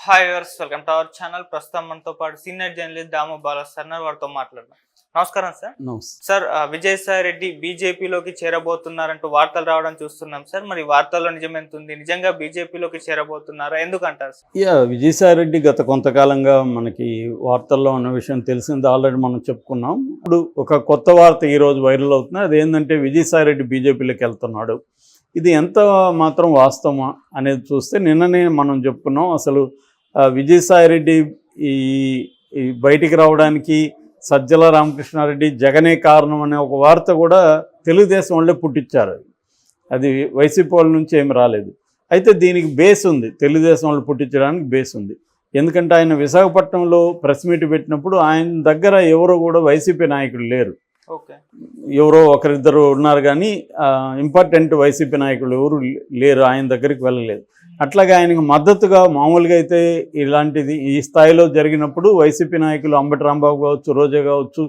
Hi viewers, welcome to our channel. ప్రస్తుతం మనతో పాటు సీనియర్ జర్నలిస్ట్ దాము బాలా సార్ వారితో మాట్లాడదాం. నమస్కారం సార్. సార్, విజయసాయి రెడ్డి బీజేపీలోకి చేరబోతున్నారంటూ వార్తలు రావడం చూస్తున్నాం సార్. మరి వార్తల్లో నిజం ఎంత ఉంది? నిజంగా బీజేపీలోకి చేరబోతున్నారా? ఎందుకంటారు? విజయసాయి రెడ్డి గత కొంతకాలంగా మనకి వార్తల్లో ఉన్న విషయం తెలిసింది, ఆల్రెడీ మనం చెప్పుకున్నాం. ఇప్పుడు ఒక కొత్త వార్త ఈరోజు వైరల్ అవుతుంది. అదేంటంటే విజయసాయి రెడ్డి బీజేపీలోకి వెళ్తున్నాడు. ఇది ఎంత మాత్రం వాస్తవమా అనేది చూస్తే నిన్ననే మనం చెప్పుకున్నాం. అసలు విజయసాయి రెడ్డి ఈ బయటికి రావడానికి సజ్జల రామకృష్ణారెడ్డి జగనే కారణం అనే ఒక వార్త కూడా తెలుగుదేశం వాళ్ళే పుట్టించారు. అది వైసీపీ వాళ్ళ నుంచి ఏమి రాలేదు. అయితే దీనికి బేస్ ఉంది, తెలుగుదేశం వాళ్ళు పుట్టించడానికి బేస్ ఉంది. ఎందుకంటే ఆయన విశాఖపట్నంలో ప్రెస్ మీట్ పెట్టినప్పుడు ఆయన దగ్గర ఎవరో కూడా వైసీపీ నాయకులు లేరు. ఎవరో ఒకరిద్దరు ఉన్నారు, కానీ ఇంపార్టెంట్ వైసీపీ నాయకులు ఎవరు లేరు, ఆయన దగ్గరికి వెళ్ళలేదు. అట్లాగే ఆయనకు మద్దతుగా మామూలుగా అయితే ఇలాంటిది ఈ స్థాయిలో జరిగినప్పుడు వైసీపీ నాయకులు అంబటి రాంబాబు కావచ్చు, రోజా కావచ్చు,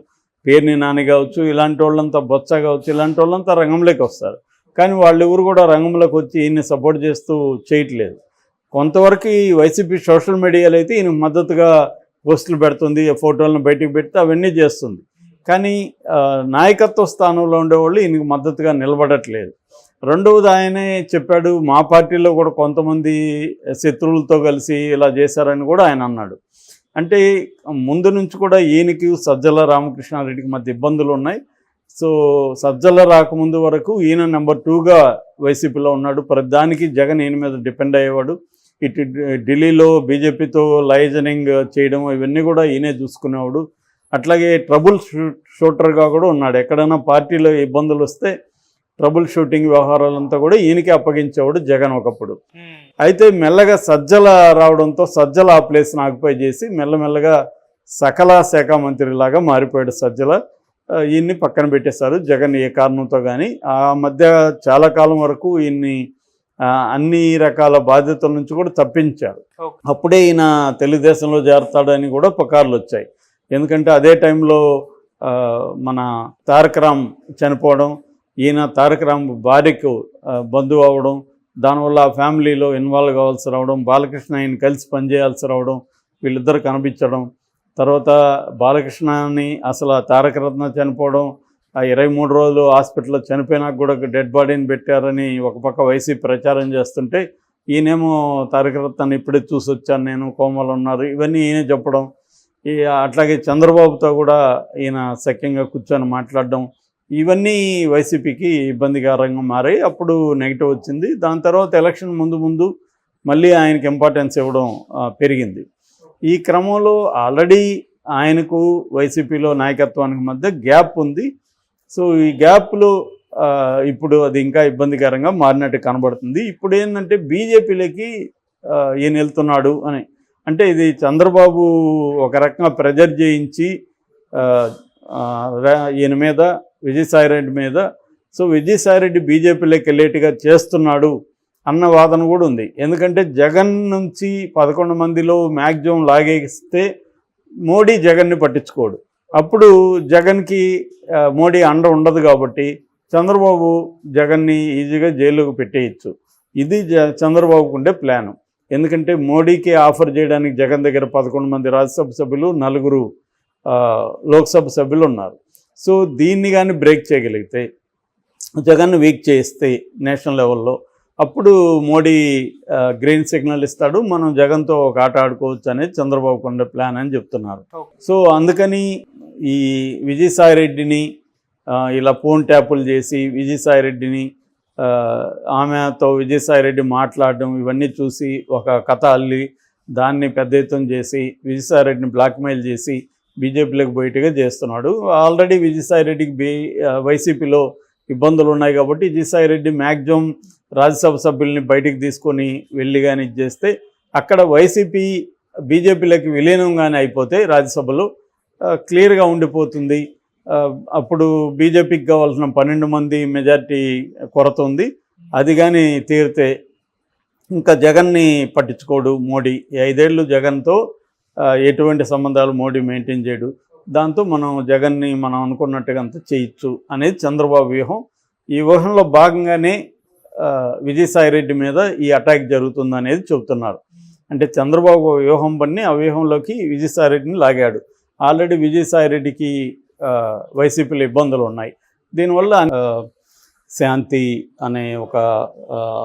పేర్ని నాని కావచ్చు, ఇలాంటి వాళ్ళంతా బొత్స కావచ్చు, ఇలాంటి వాళ్ళంతా రంగంలోకి వస్తారు. కానీ వాళ్ళెవరు కూడా రంగంలోకి వచ్చి ఈయన్ని సపోర్ట్ చేస్తూ చేయట్లేదు. కొంతవరకు ఈ వైసీపీ సోషల్ మీడియాలో అయితే ఈయన మద్దతుగా పోస్టులు పెడుతుంది, ఫోటోలను బయటకు పెడితే అవన్నీ చేస్తుంది. కానీ నాయకత్వ స్థానంలో ఉండేవాళ్ళు ఈయనకు మద్దతుగా నిలబడట్లేదు. రెండవది ఆయనే చెప్పాడు, మా పార్టీలో కూడా కొంతమంది శత్రువులతో కలిసి ఇలా చేశారని కూడా ఆయన అన్నాడు. అంటే ముందు నుంచి కూడా ఈయనకి సజ్జల రామకృష్ణారెడ్డికి మధ్య ఇబ్బందులు ఉన్నాయి. సో సజ్జల రాకముందు వరకు ఈయన నెంబర్ 2గా వైసీపీలో ఉన్నాడు. ప్రతిదానికి జగన్ ఈయన మీద డిపెండ్ అయ్యేవాడు. ఇటు ఢిల్లీలో బీజేపీతో లైజనింగ్ చేయడం ఇవన్నీ కూడా ఈయనే చూసుకునేవాడు. అట్లాగే ట్రబుల్ షూటర్గా కూడా ఉన్నాడు. ఎక్కడైనా పార్టీలో ఇబ్బందులు వస్తే ట్రబుల్ షూటింగ్ వ్యవహారాలంతా కూడా ఈయనకే అప్పగించేవాడు జగన్ ఒకప్పుడు. అయితే మెల్లగా సజ్జల రావడంతో సజ్జల ఆ ప్లేస్ని ఆక్యుపై చేసి మెల్లమెల్లగా సకల శాఖ మంత్రిలాగా మారిపోయాడు సజ్జల. ఈయన్ని పక్కన పెట్టేశారు జగన్ ఏ కారణంతో. కానీ ఆ మధ్య చాలా కాలం వరకు ఈయన్ని అన్ని రకాల బాధ్యతల నుంచి కూడా తప్పించారు. అప్పుడే ఈయన తెలుగుదేశంలో చేరతాడని కూడా పుకార్లు వచ్చాయి. ఎందుకంటే అదే టైంలో మన తారక రామ్ చనిపోవడం, ఈయన తారక రామ్ భార్యకు బంధువు అవ్వడం, దానివల్ల ఆ ఫ్యామిలీలో ఇన్వాల్వ్ కావాల్సి రావడం, బాలకృష్ణ ఆయన కలిసి పనిచేయాల్సి రావడం, వీళ్ళిద్దరు కనిపించడం, తర్వాత బాలకృష్ణని అసలు తారకరత్న చనిపోవడం, 23 రోజులు హాస్పిటల్లో చనిపోయినాక కూడా డెడ్ బాడీని పెట్టారని ఒక పక్క వైసీపీ ప్రచారం చేస్తుంటే ఈయనేమో తారకరత్నాన్ని ఇప్పుడే చూసి వచ్చాను నేను, కోమలు ఉన్నారు, ఇవన్నీ ఈయనే చెప్పడం. అట్లాగే చంద్రబాబుతో కూడా ఈయన సఖ్యంగా కూర్చొని మాట్లాడడం, ఇవన్నీ వైసీపీకి ఇబ్బందికరంగా మారాయి. అప్పుడు నెగిటివ్ వచ్చింది. దాని తర్వాత ఎలక్షన్ ముందు మళ్ళీ ఆయనకి ఇంపార్టెన్స్ ఇవ్వడం పెరిగింది. ఈ క్రమంలో ఆల్రెడీ ఆయనకు వైసీపీలో నాయకత్వానికి మధ్య గ్యాప్ ఉంది. సో ఈ గ్యాప్లో ఇప్పుడు అది ఇంకా ఇబ్బందికరంగా మారినట్టు కనబడుతుంది. ఇప్పుడు ఏంటంటే బీజేపీలోకి ఈయన వెళ్తున్నాడు అని అంటే ఇది చంద్రబాబు ఒక రకంగా ప్రెజర్ చేయించి ఈయన మీద, విజయసాయిరెడ్డి మీద, సో విజయసాయిరెడ్డి బీజేపీలోకి వెళ్ళేట్టుగా చేస్తున్నాడు అన్న వాదన కూడా ఉంది. ఎందుకంటే జగన్ నుంచి 11 మందిలో మ్యాక్సిమం లాగేస్తే మోడీ జగన్ని పట్టించుకోడు. అప్పుడు జగన్కి మోడీ అండ ఉండదు కాబట్టి చంద్రబాబు జగన్ని ఈజీగా జైలుకు పెట్టేయచ్చు. ఇది చంద్రబాబుకు ఉండే ప్లాను. ఎందుకంటే మోడీకి ఆఫర్ చేయడానికి జగన్ దగ్గర 11 మంది రాజ్యసభ సభ్యులు, 4 లోక్సభ సభ్యులు ఉన్నారు. సో దీన్ని కానీ బ్రేక్ చేయగలిగితే, జగన్ను వీక్ చేస్తే నేషనల్ లెవెల్లో, అప్పుడు మోడీ గ్రీన్ సిగ్నల్ ఇస్తాడు, మనం జగన్తో ఒక ఆట ఆడుకోవచ్చు అనేది చంద్రబాబుకు ఉండే ప్లాన్ అని చెప్తున్నారు. సో అందుకని ఈ విజయసాయిరెడ్డిని ఇలా ఫోన్ ట్యాపులు చేసి విజయసాయిరెడ్డిని ఆమెతో విజయసాయిరెడ్డి మాట్లాడడం ఇవన్నీ చూసి ఒక కథ అల్లి దాన్ని పెద్ద ఎత్తున చేసి విజయసాయిరెడ్డిని బ్లాక్మెయిల్ చేసి బీజేపీలోకి పోయేట్టుగా చేస్తున్నాడు. ఆల్రెడీ విజయసాయిరెడ్డికి వైసీపీలో ఇబ్బందులు ఉన్నాయి కాబట్టి విజయసాయిరెడ్డి మ్యాక్సిమం రాజ్యసభ సభ్యుల్ని బయటికి తీసుకొని వెళ్ళి కానీ చేస్తే అక్కడ వైసీపీ బీజేపీలోకి విలీనంగానే అయిపోతే రాజ్యసభలో క్లియర్గా ఉండిపోతుంది. అప్పుడు బీజేపీకి కావాల్సిన 12 మంది మెజారిటీ కొరత ఉంది. అది కానీ తీరితే ఇంకా జగన్ని పట్టించుకోడు మోడీ. 5 ఏళ్ళు జగన్తో ఎటువంటి సంబంధాలు మోడీ మెయింటైన్ చేయడు. దాంతో మనం జగన్ని మనం అనుకున్నట్టుగా అంతా చేయొచ్చు అనేది చంద్రబాబు వ్యూహం. ఈ వ్యూహంలో భాగంగానే విజయసాయిరెడ్డి మీద ఈ అటాక్ జరుగుతుందనేది చెబుతున్నారు. అంటే చంద్రబాబు వ్యూహం పన్ని ఆ వ్యూహంలోకి విజయసాయిరెడ్డిని లాగాడు. ఆల్రెడీ విజయసాయిరెడ్డికి వైసీపీలో ఇబ్బందులు ఉన్నాయి. దీనివల్ల శాంతి అనే ఒక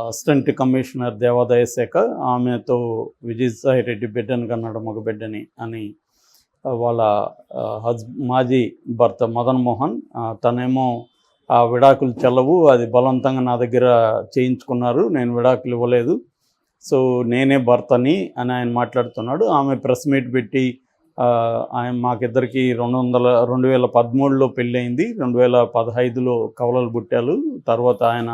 అసిస్టెంట్ కమిషనర్ దేవాదాయ శాఖ ఆమెతో విజయసాయిరెడ్డి బిడ్డని కన్నాడు, మగ బిడ్డని అని వాళ్ళ మాజీ భర్త మదన్ మోహన్ తనేమో ఆ విడాకులు చెల్లవు, అది బలవంతంగా నా దగ్గర చేయించుకున్నారు, నేను విడాకులు ఇవ్వలేదు, సో నేనే భర్తని అని ఆయన మాట్లాడుతున్నాడు. ఆమె ప్రెస్ మీట్ పెట్టి ఆయన మాకిద్దరికి 2013లో పెళ్ళయింది, 2015లో కవలలు పుట్టాలు, తర్వాత ఆయన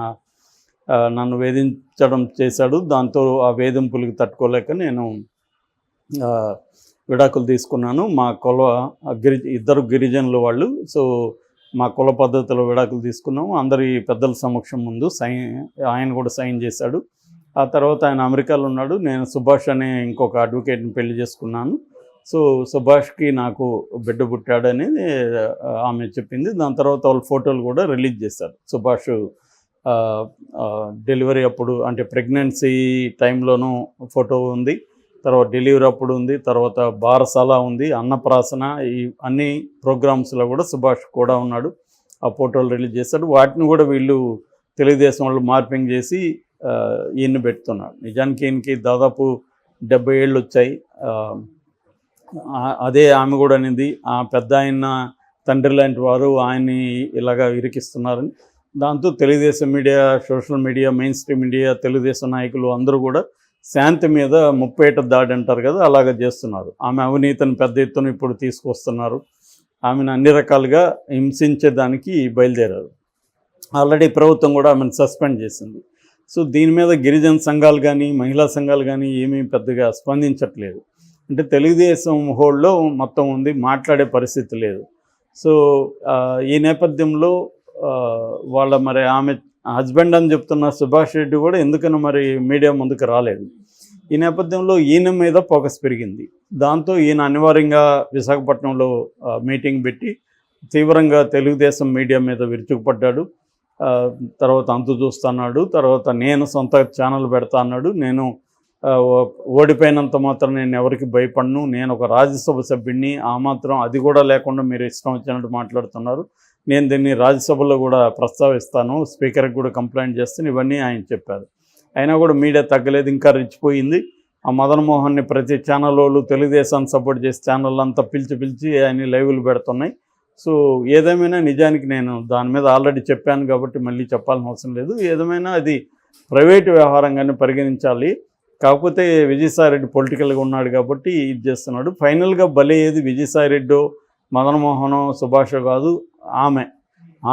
నన్ను వేధించడం చేశాడు, దాంతో ఆ వేధింపులకి తట్టుకోలేక నేను విడాకులు తీసుకున్నాను. మా ఇద్దరు గిరిజనులు వాళ్ళు, సో మా కుల పద్ధతిలో విడాకులు తీసుకున్నాము, అందరి పెద్దల సమక్షం ముందు ఆయన కూడా సైన్ చేశాడు. ఆ తర్వాత ఆయన అమెరికాలో ఉన్నాడు, నేను సుభాష్ అనే ఇంకొక అడ్వకేట్ని పెళ్లి చేసుకున్నాను, సో సుభాష్కి నాకు బిడ్డ పుట్టాడని ఆమె చెప్పింది. దాని తర్వాత వాళ్ళ ఫోటోలు కూడా రిలీజ్ చేశారు. సుభాష్ డెలివరీ అప్పుడు అంటే ప్రెగ్నెన్సీ టైంలోనూ ఫోటో ఉంది, తర్వాత డెలివరీ అప్పుడు ఉంది, తర్వాత బారసాల ఉంది, అన్నప్రాసన, ఈ అన్ని ప్రోగ్రామ్స్లో కూడా సుభాష్ కూడా ఉన్నాడు. ఆ ఫోటోలు రిలీజ్ చేశాడు. వాటిని కూడా వీళ్ళు తెలుగుదేశం వాళ్ళు మార్పింగ్ చేసి ఈయన్ని పెడుతున్నాడు. నిజానికి ఈయనకి దాదాపు 70 ఏళ్ళు వచ్చాయి. అదే ఆమె కూడా అనేది ఆ పెద్ద ఆయన తండ్రి లాంటి వారు ఆయన్ని ఇలాగా ఇరికిస్తున్నారని. దాంతో Telugu Desam media, social media, main stream media, Telugu Desam నాయకులు అందరూ కూడా శాంతి మీద ముప్పేట దాడి అంటారు కదా, అలాగ చేస్తున్నారు. ఆమె అవినీతిని పెద్ద ఎత్తున ఇప్పుడు తీసుకొస్తున్నారు. ఆమెను అన్ని రకాలుగా హింసించేదానికి బయలుదేరారు. ఆల్రెడీ ప్రభుత్వం కూడా ఆమెను సస్పెండ్ చేసింది. సో దీని మీద గిరిజన సంఘాలు కానీ మహిళా సంఘాలు కానీ ఏమీ పెద్దగా స్పందించట్లేదు. అంటే తెలుగుదేశం హోల్డ్లో మొత్తం ఉంది, మాట్లాడే పరిస్థితి లేదు. సో ఈ నేపథ్యంలో వాళ్ళ మరి ఆమె హస్బెండ్ అని చెప్తున్న సుభాష్ రెడ్డి కూడా ఎందుకని మరి మీడియా ముందుకు రాలేదు. ఈ నేపథ్యంలో ఈయన మీద ఫోకస్ పెరిగింది. దాంతో ఈయన అనివార్యంగా విశాఖపట్నంలో మీటింగ్ పెట్టి తీవ్రంగా తెలుగుదేశం మీడియా మీద విరుచుకుపడ్డాడు. తర్వాత అంతు చూస్తున్నాడు, తర్వాత నేను సొంత ఛానల్ పెడతా అన్నాడు. నేను ఓడిపోయినంత మాత్రం నేను ఎవరికి భయపడను, నేను ఒక రాజ్యసభ సభ్యుడిని, ఆ మాత్రం అది కూడా లేకుండా మీరు ఇష్టం వచ్చినట్టు మాట్లాడుతున్నారు, నేను దీన్ని రాజ్యసభలో కూడా ప్రస్తావిస్తాను, స్పీకర్కి కూడా కంప్లైంట్ చేస్తాను, ఇవన్నీ ఆయన చెప్పారు. అయినా కూడా మీడియా తగ్గలేదు, ఇంకా రెచ్చిపోయింది. ఆ మదన్ మోహన్ని ప్రతి ఛానల్ వాళ్ళు తెలుగుదేశాన్ని సపోర్ట్ చేసే ఛానల్ అంతా పిలిచి ఆయన లైవ్లు పెడుతున్నాయి. సో ఏదేమైనా నిజానికి నేను దాని మీద ఆల్రెడీ చెప్పాను కాబట్టి మళ్ళీ చెప్పాల్సిన అవసరం లేదు. ఏదేమైనా అది ప్రైవేటు వ్యవహారంగానే పరిగణించాలి. కాకపోతే విజయసాయిరెడ్డి పొలిటికల్గా ఉన్నాడు కాబట్టి ఇది చేస్తున్నాడు. ఫైనల్గా బలి ఏది విజయసాయిరెడ్డో మదన్ మోహనో సుభాషో కాదు,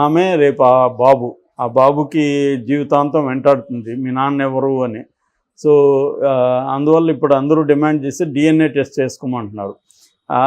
ఆమె రేపు ఆ బాబుకి జీవితాంతం వెంటాడుతుంది మీ నాన్న ఎవరు అని. సో అందువల్ల ఇప్పుడు అందరూ డిమాండ్ చేసి DNA టెస్ట్ చేసుకోమంటున్నారు.